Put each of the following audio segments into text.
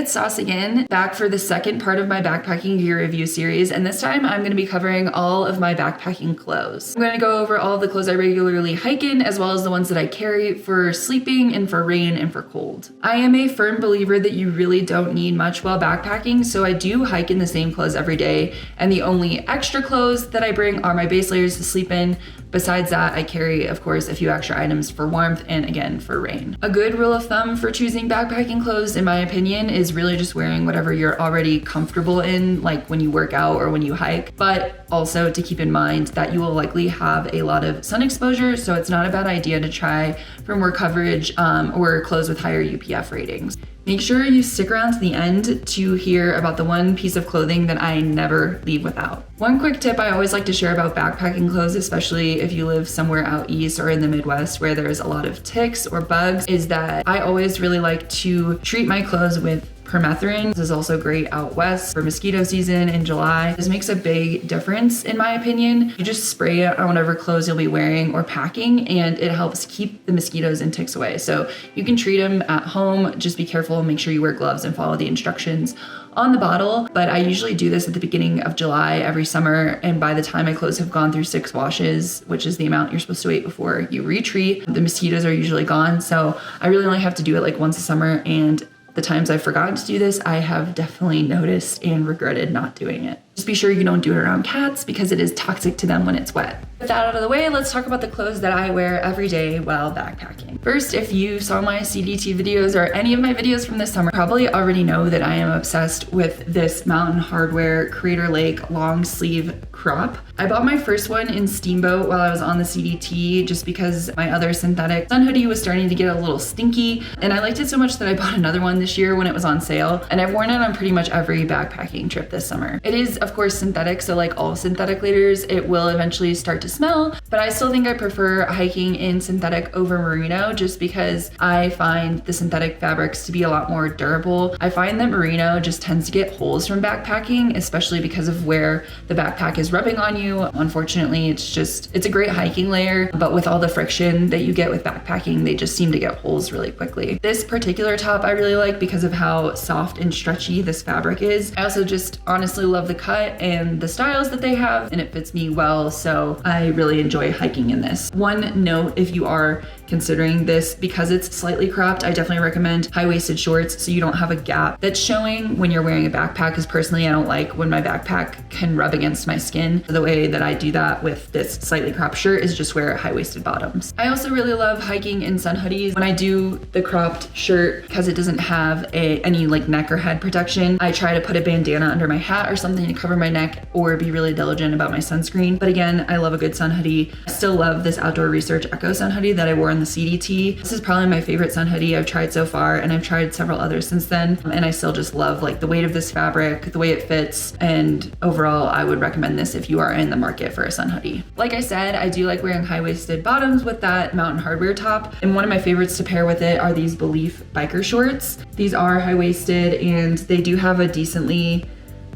it's Sauce again, back for the second part of my backpacking gear review series, and this time I'm going to be covering all of my backpacking clothes. I'm going to go over all of the clothes I regularly hike in, as well as the ones that I carry for sleeping and for rain and for cold. I am a firm believer that you really don't need much while backpacking, so I do hike in the same clothes every day, and the only extra clothes that I bring are my base layers to sleep in. Besides that, I carry, of course, a few extra items for warmth and again for rain. A good rule of thumb for choosing backpacking clothes, in my opinion, is really just wearing whatever you're already comfortable in, like when you work out or when you hike, but also to keep in mind that you will likely have a lot of sun exposure, so it's not a bad idea to try for more coverage or clothes with higher UPF ratings. Make sure you stick around to the end to hear about the one piece of clothing that I never leave without. One quick tip I always like to share about backpacking clothes, especially if you live somewhere out east or in the Midwest where there's a lot of ticks or bugs, is that I always really like to treat my clothes with Premethrin. This is also great out west for mosquito season in July. This makes a big difference in my opinion. You just spray it on whatever clothes you'll be wearing or packing, and it helps keep the mosquitoes and ticks away. So you can treat them at home. Just be careful, make sure you wear gloves and follow the instructions on the bottle. But I usually do this at the beginning of July every summer, and by the time my clothes have gone through 6 washes, which is the amount you're supposed to wait before you retreat, the mosquitoes are usually gone. So I really only have to do it like once a summer, and the times I've forgotten to do this, I have definitely noticed and regretted not doing it. Just be sure you don't do it around cats because it is toxic to them when it's wet. With that out of the way, let's talk about the clothes that I wear every day while backpacking. First, if you saw my CDT videos or any of my videos from this summer, probably already know that I am obsessed with this Mountain Hardwear Crater Lake long sleeve crop. I bought my first one in Steamboat while I was on the CDT just because my other synthetic sun hoodie was starting to get a little stinky, and I liked it so much that I bought another one this year when it was on sale, and I've worn it on pretty much every backpacking trip this summer. It is, of course, synthetic, so like all synthetic layers, it will eventually start to smell, but I still think I prefer hiking in synthetic over merino just because I find the synthetic fabrics to be a lot more durable. I find that merino just tends to get holes from backpacking, especially because of where the backpack is rubbing on you. Unfortunately, it's a great hiking layer, but with all the friction that you get with backpacking, they just seem to get holes really quickly. This particular top I really like because of how soft and stretchy this fabric is. I also just honestly love the cut and the styles that they have, and it fits me well, so I really enjoy hiking in this. One note, if you are considering this, because it's slightly cropped, I definitely recommend high-waisted shorts so you don't have a gap that's showing when you're wearing a backpack, because personally I don't like when my backpack can rub against my skin. The way that I do that with this slightly cropped shirt is just wear high-waisted bottoms. I also really love hiking in sun hoodies. When I do the cropped shirt, because it doesn't have any like neck or head protection, I try to put a bandana under my hat or something to cover my neck or be really diligent about my sunscreen. But again, I love a good sun hoodie. I still love this Outdoor Research Echo sun hoodie that I wore in the CDT. This is probably my favorite sun hoodie I've tried so far, and I've tried several others since then, and I still just love like the weight of this fabric, the way it fits, and overall I would recommend this if you are in the market for a sun hoodie. Like I said, I do like wearing high-waisted bottoms with that Mountain Hardwear top, and one of my favorites to pair with it are these Baleaf biker shorts. These are high-waisted and they do have a decently,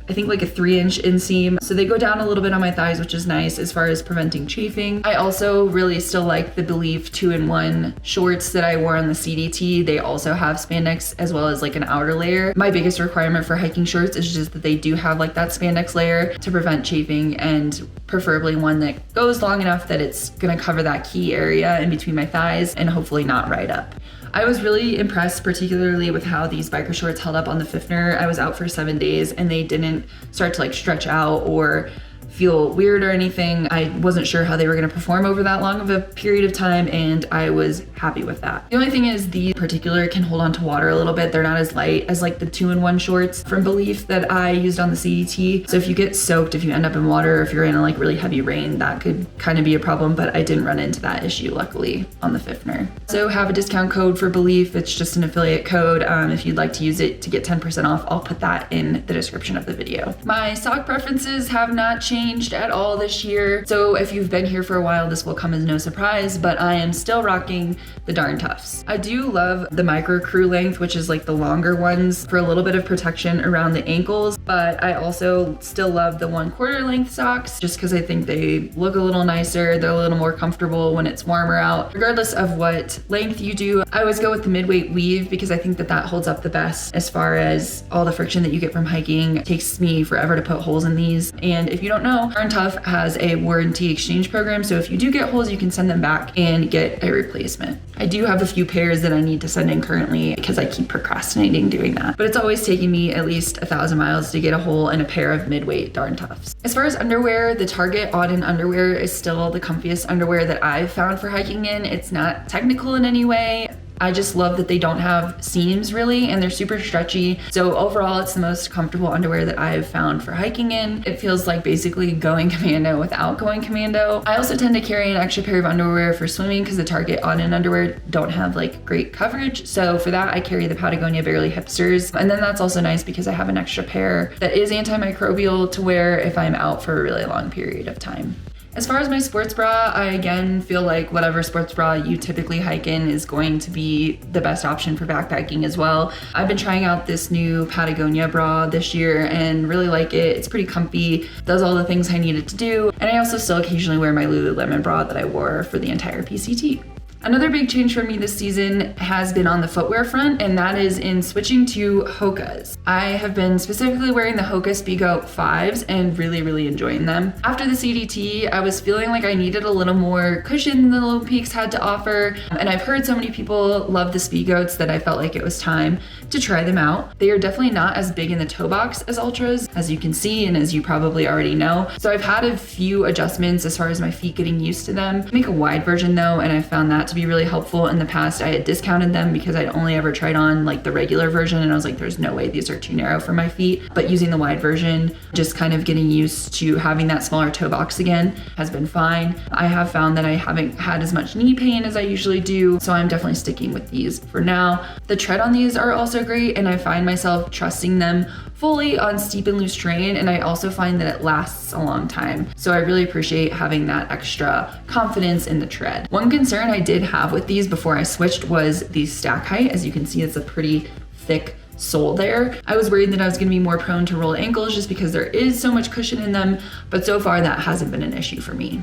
I think like a 3-inch inseam. So they go down a little bit on my thighs, which is nice as far as preventing chafing. I also really still like the Baleaf 2-in-1 shorts that I wore on the CDT. They also have spandex as well as like an outer layer. My biggest requirement for hiking shorts is just that they do have like that spandex layer to prevent chafing, and preferably one that goes long enough that it's gonna cover that key area in between my thighs and hopefully not right up. I was really impressed particularly with how these biker shorts held up on the Fifner. I was out for 7 days and they didn't start to like stretch out or feel weird or anything. I wasn't sure how they were going to perform over that long of a period of time, and I was happy with that. The only thing is these particular can hold on to water a little bit. They're not as light as like the 2-in-1 shorts from Baleaf that I used on the CDT. So if you get soaked, if you end up in water, if you're in a like really heavy rain, that could kind of be a problem, but I didn't run into that issue luckily on the Fifner. So have a discount code for Baleaf. It's just an affiliate code. If you'd like to use it to get 10% off, I'll put that in the description of the video. My sock preferences have not changed changed at all this year. So if you've been here for a while, this will come as no surprise, but I am still rocking the Darn Toughs. I do love the micro crew length, which is like the longer ones for a little bit of protection around the ankles, but I also still love the 1/4 length socks just because I think they look a little nicer. They're a little more comfortable when it's warmer out. Regardless of what length you do, I always go with the mid-weight weave because I think that that holds up the best as far as all the friction that you get from hiking. It takes me forever to put holes in these. And if you don't know, Darn Tough has a warranty exchange program. So if you do get holes, you can send them back and get a replacement. I do have a few pairs that I need to send in currently because I keep procrastinating doing that. But it's always taking me at least 1,000 miles to get a hole in a pair of mid-weight Darn Toughs. As far as underwear, the Target Auden Underwear is still the comfiest underwear that I've found for hiking in. It's not technical in any way. I just love that they don't have seams really, and they're super stretchy. So overall, it's the most comfortable underwear that I've found for hiking in. It feels like basically going commando without going commando. I also tend to carry an extra pair of underwear for swimming because the Target Auden underwear don't have like great coverage. So for that, I carry the Patagonia Barely Hipsters. And then that's also nice because I have an extra pair that is antimicrobial to wear if I'm out for a really long period of time. As far as my sports bra, I again feel like whatever sports bra you typically hike in is going to be the best option for backpacking as well. I've been trying out this new Patagonia bra this year and really like it. It's pretty comfy, does all the things I need it to do. And I also still occasionally wear my Lululemon bra that I wore for the entire PCT. Another big change for me this season has been on the footwear front, and that is in switching to hokas. I have been specifically wearing the Hoka Speegoat 5s and really enjoying them. After the CDT, I was feeling like I needed a little more cushion than the Lone Peaks had to offer, and I've heard so many people love the Speegoats that I felt like it was time to try them out. They are definitely not as big in the toe box as Ultras, as you can see and as you probably already know. So I've had a few adjustments as far as my feet getting used to them. I make a wide version though, and I found that to be really helpful. In the past, I had discounted them because I'd only ever tried on like the regular version, and I was like, there's no way these are too narrow for my feet. But using the wide version, just kind of getting used to having that smaller toe box again has been fine. I have found that I haven't had as much knee pain as I usually do, so I'm definitely sticking with these for now. The tread on these are also great, and I find myself trusting them fully on steep and loose terrain, and I also find that it lasts a long time. So I really appreciate having that extra confidence in the tread. One concern I did have with these before I switched was the stack height. As you can see, it's a pretty thick sole there. I was worried that I was going to be more prone to rolled ankles just because there is so much cushion in them, but so far that hasn't been an issue for me.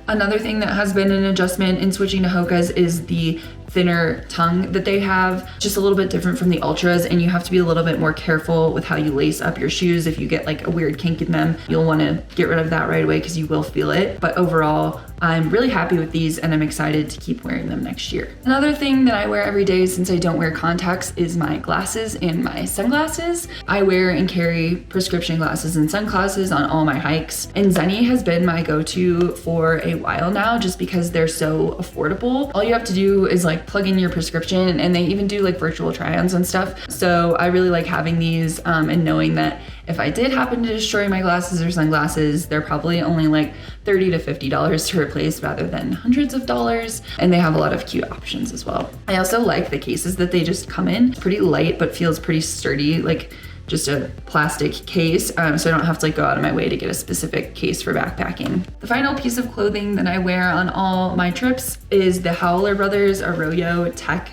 Another thing that has been an adjustment in switching to Hokas is the thinner tongue that they have, just a little bit different from the Ultras, and you have to be a little bit more careful with how you lace up your shoes. If you get like a weird kink in them, you'll want to get rid of that right away because you will feel it. But overall, I'm really happy with these and I'm excited to keep wearing them next year. Another thing that I wear every day since I don't wear contacts is my glasses and my sunglasses. I wear and carry prescription glasses and sunglasses on all my hikes, and Zenni has been my go-to for a while now just because they're so affordable. All you have to do is like plug in your prescription, and they even do like virtual try-ons and stuff. So I really like having these and knowing that if I did happen to destroy my glasses or sunglasses, they're probably only like $30 to $50 to replace rather than hundreds of dollars. And they have a lot of cute options as well. I also like the cases that they just come in. Pretty light, but feels pretty sturdy, like just a plastic case, so I don't have to like go out of my way to get a specific case for backpacking. The final piece of clothing that I wear on all my trips is the Howler Brothers Arroyo Tech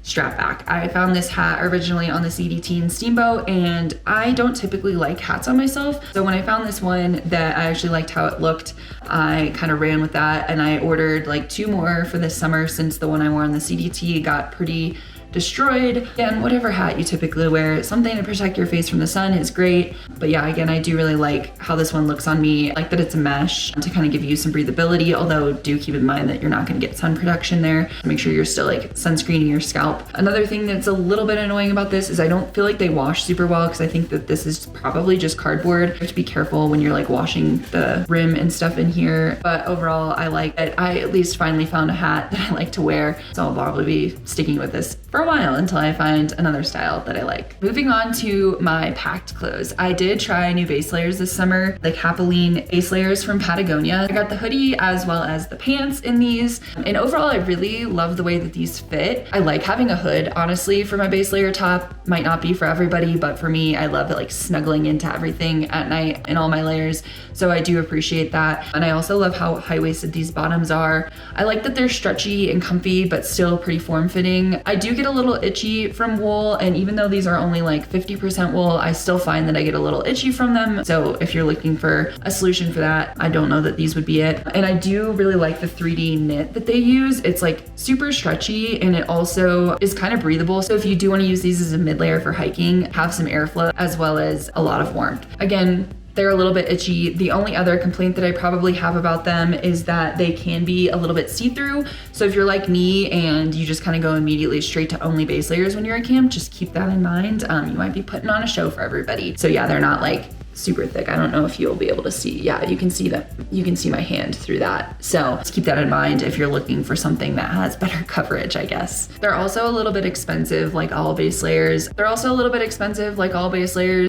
Strapback. I found this hat originally on the CDT and Steamboat, and I don't typically like hats on myself. So when I found this one that I actually liked how it looked, I kind of ran with that, and I ordered like 2 more for this summer since the one I wore on the CDT got pretty destroyed. And whatever hat you typically wear, something to protect your face from the sun is great. But yeah, again, I do really like how this one looks on me. I like that it's a mesh to kind of give you some breathability, although do keep in mind that you're not going to get sun protection there. Make sure you're still like sunscreening your scalp. Another thing that's a little bit annoying about this is I don't feel like they wash super well, because I think that this is probably just cardboard. You have to be careful when you're like washing the rim and stuff in here. But overall, I like it. I at least finally found a hat that I like to wear, so I'll probably be sticking with this for for a while until I find another style that I like. Moving on to my packed clothes. I did try new base layers this summer, the capilene base layers from Patagonia. I got the hoodie as well as the pants in these. And overall, I really love the way that these fit. I like having a hood, honestly, for my base layer top. Might not be for everybody, but for me, I love it like snuggling into everything at night in all my layers. So I do appreciate that. And I also love how high-waisted these bottoms are. I like that they're stretchy and comfy, but still pretty form-fitting. I do get a little itchy from wool, and even though these are only like 50% wool, I still find that I get a little itchy from them. So if you're looking for a solution for that, I don't know that these would be it. And I do really like the 3D knit that they use. It's like super stretchy, and it also is kind of breathable. So if you do want to use these as a mid layer for hiking, have some airflow as well as a lot of warmth. Again, they're a little bit itchy. The only other complaint that I probably have about them is that they can be a little bit see-through. So if you're like me and you just kind of go immediately straight to only base layers when you're at camp, just keep that in mind. You might be putting on a show for everybody. So yeah, they're not like super thick. I don't know if you'll be able to see. Yeah, you can see that. You can see my hand through that. So just keep that in mind if you're looking for something that has better coverage, I guess. They're also a little bit expensive, like all base layers.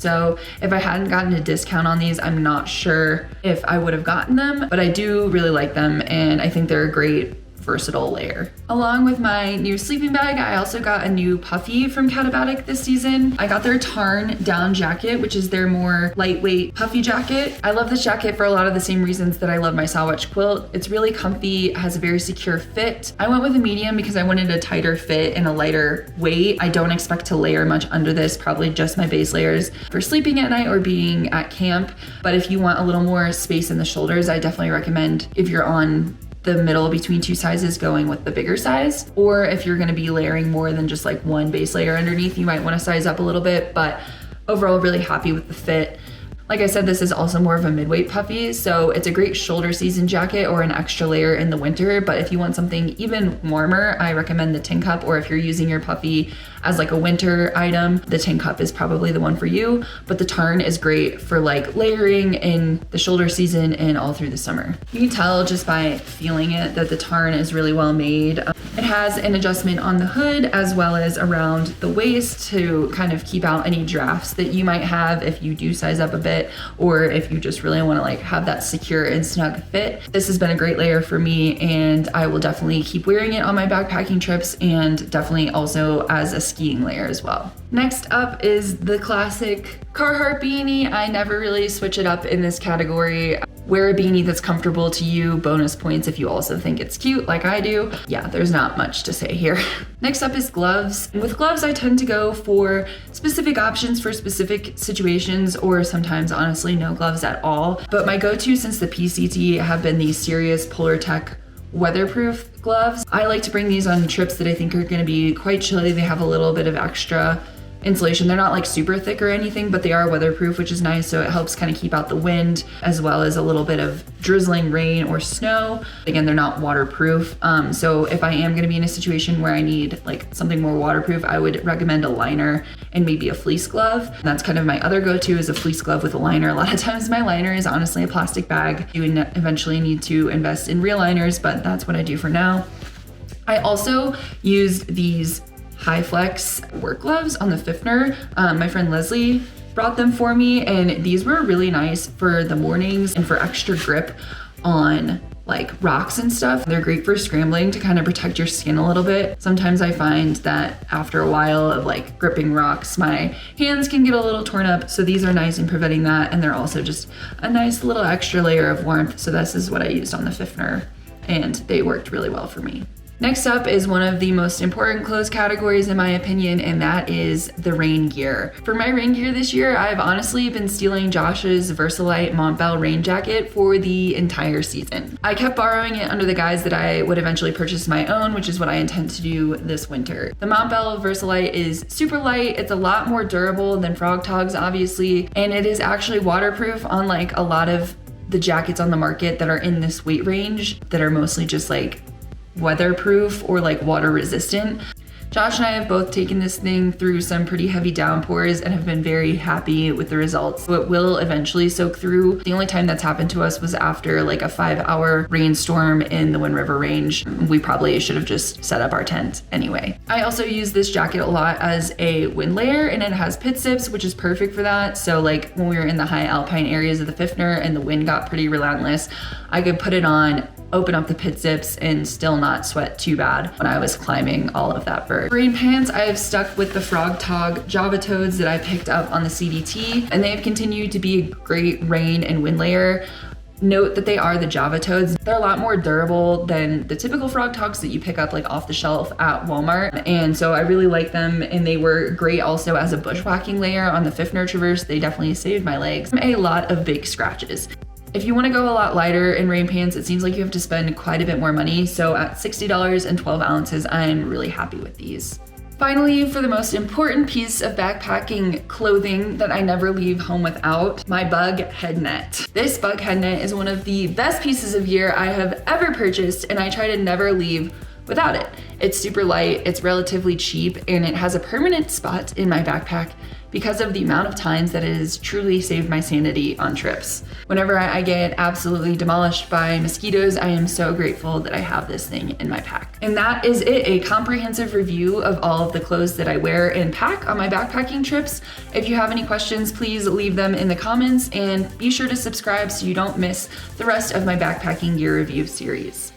So if I hadn't gotten a discount on these, I'm not sure if I would have gotten them, but I do really like them, and I think they're a great versatile layer. Along with my new sleeping bag, I also got a new puffy from Katabatic this season. I got their Tarn down jacket, which is their more lightweight puffy jacket. I love this jacket for a lot of the same reasons that I love my Sawatch quilt. It's really comfy, has a very secure fit. I went with a medium because I wanted a tighter fit and a lighter weight. I don't expect to layer much under this, probably just my base layers for sleeping at night or being at camp. But if you want a little more space in the shoulders, I definitely recommend, if you're on the middle between two sizes, going with the bigger size. Or if you're gonna be layering more than just like one base layer underneath, you might wanna size up a little bit, but overall really happy with the fit. Like I said, this is also more of a mid-weight puffy, so it's a great shoulder season jacket or an extra layer in the winter. But if you want something even warmer, I recommend the tin cup, or if you're using your puffy as like a winter item, the tin cup is probably the one for you. But the Tarn is great for like layering in the shoulder season and all through the summer. You can tell just by feeling it that the Tarn is really well made. It has an adjustment on the hood as well as around the waist to kind of keep out any drafts that you might have if you do size up a bit, or if you just really want to like have that secure and snug fit. This has been a great layer for me, and I will definitely keep wearing it on my backpacking trips, and definitely also as a skiing layer as well. Next up is the classic Carhartt beanie. I never really switch it up in this category. Wear a beanie that's comfortable to you. Bonus points if you also think it's cute like I do. Yeah, there's not much to say here. Next up is gloves. With gloves, I tend to go for specific options for specific situations, or sometimes honestly no gloves at all. But my go-to since the PCT have been these Seirus Polartec weatherproof gloves. I like to bring these on trips that I think are gonna be quite chilly. They have a little bit of extra insulation. They're not like super thick or anything, but they are weatherproof, which is nice. So it helps kind of keep out the wind as well as a little bit of drizzling rain or snow. Again, they're not waterproof. So if I am going to be in a situation where I need like something more waterproof, I would recommend a liner and maybe a fleece glove. And that's kind of my other go-to, is a fleece glove with a liner. A lot of times my liner is honestly a plastic bag. You would eventually need to invest in real liners, but that's what I do for now. I also used these hyflex work gloves on the Fifner. My friend Leslie brought them for me, and these were really nice for the mornings and for extra grip on like rocks and stuff. They're great for scrambling to kind of protect your skin a little bit. Sometimes I find that after a while of like gripping rocks, my hands can get a little torn up. So these are nice in preventing that, and they're also just a nice little extra layer of warmth. So this is what I used on the Fifner, and they worked really well for me. Next up is one of the most important clothes categories in my opinion, and that is the rain gear. For my rain gear this year, I've honestly been stealing Josh's versalite montbell rain jacket for the entire season. I kept borrowing it under the guise that I would eventually purchase my own, which is what I intend to do this winter. The montbell versalite is super light. It's a lot more durable than frogg togs, obviously, and it is actually waterproof, unlike a lot of the jackets on the market that are in this weight range that are mostly just like weatherproof or like water resistant. Josh and I have both taken this thing through some pretty heavy downpours and have been very happy with the results. So it will eventually soak through. The only time that's happened to us was after like a 5-hour rainstorm in the Wind River Range. We probably should have just set up our tent anyway. I also use this jacket a lot as a wind layer, and it has pit zips, which is perfect for that. So like when we were in the high alpine areas of the Fifner and the wind got pretty relentless, I could put it on, open up the pit zips, and still not sweat too bad when I was climbing all of that berg. Rain pants, I have stuck with the Frogg Togg Java toads that I picked up on the CDT, and they have continued to be a great rain and wind layer. Note that they are the Java toads. They're a lot more durable than the typical Frogg Toggs that you pick up like off the shelf at Walmart. And so I really like them, and they were great also as a bushwhacking layer on the Fifner Traverse. They definitely saved my legs. A lot of big scratches. If you want to go a lot lighter in rain pants, it seems like you have to spend quite a bit more money. So at $60 and 12 ounces, I'm really happy with these. Finally, for the most important piece of backpacking clothing that I never leave home without, my bug head net. This bug head net is one of the best pieces of gear I have ever purchased, and I try to never leave without it. It's super light, it's relatively cheap, and it has a permanent spot in my backpack because of the amount of times that it has truly saved my sanity on trips. Whenever I get absolutely demolished by mosquitoes, I am so grateful that I have this thing in my pack. And that is it, a comprehensive review of all of the clothes that I wear and pack on my backpacking trips. If you have any questions, please leave them in the comments, and be sure to subscribe so you don't miss the rest of my backpacking gear review series.